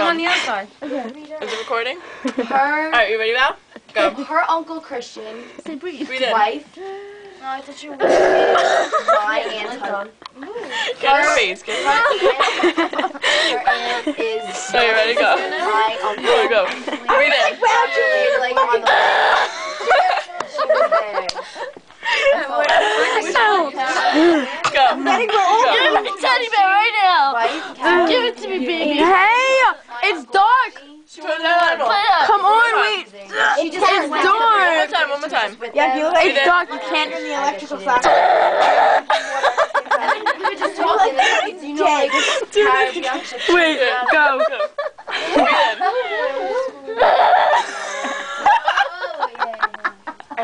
on the outside. Is it recording? Her. Alright, you ready now? Go. Her uncle Christian. Breathe in. Wife. No, I thought you were my aunt's husband. Get her face. Get her face. Her aunt is. So you ready? Go. My uncle. Go. Breathe in. Like on the she was there. Go. Give me the teddy bear right now. Wife. Give it to me, baby. Hey, it's dark. Turn it on. Come on, wait. She just It's dark. One more time. Yeah, if you look It's dark. You can't turn the electrical flash. we were just talking. You know, like Wait, go.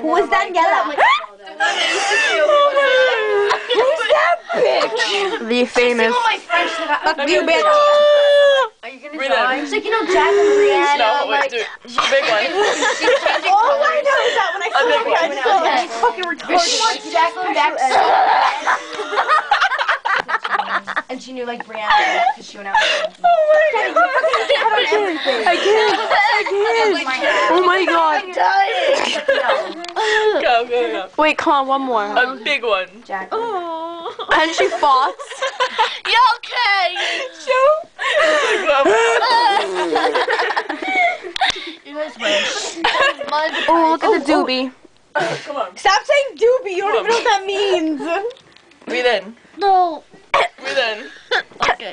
Who was that yellow? Who's that bitch? The famous. My French that Fuck you, bitch. Are you gonna Breathe die? in. It's like, you know, Jack and Brianna. No, wait, do it. Big one. All I know is that when I saw big it, I one. saw it. It's fucking retarded. Watch Jacqueline back so bad. And she knew, like, Brianna because she went out with her. Oh my god. I can't. Oh my god. Go. Wait, come on, one more. A big one. And she fought. You okay? You guys wish. Oh, look at the doobie. Come on. Stop saying doobie. You don't even know what that means. Breathe in. No. Breathe in. Okay.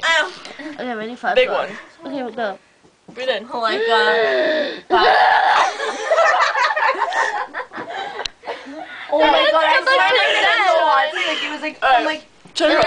Okay, ready? 5. Big one. Okay, we'll go. Breathe in. Oh my god. Oh my god, I swear like it was like, Alright. Turn it off.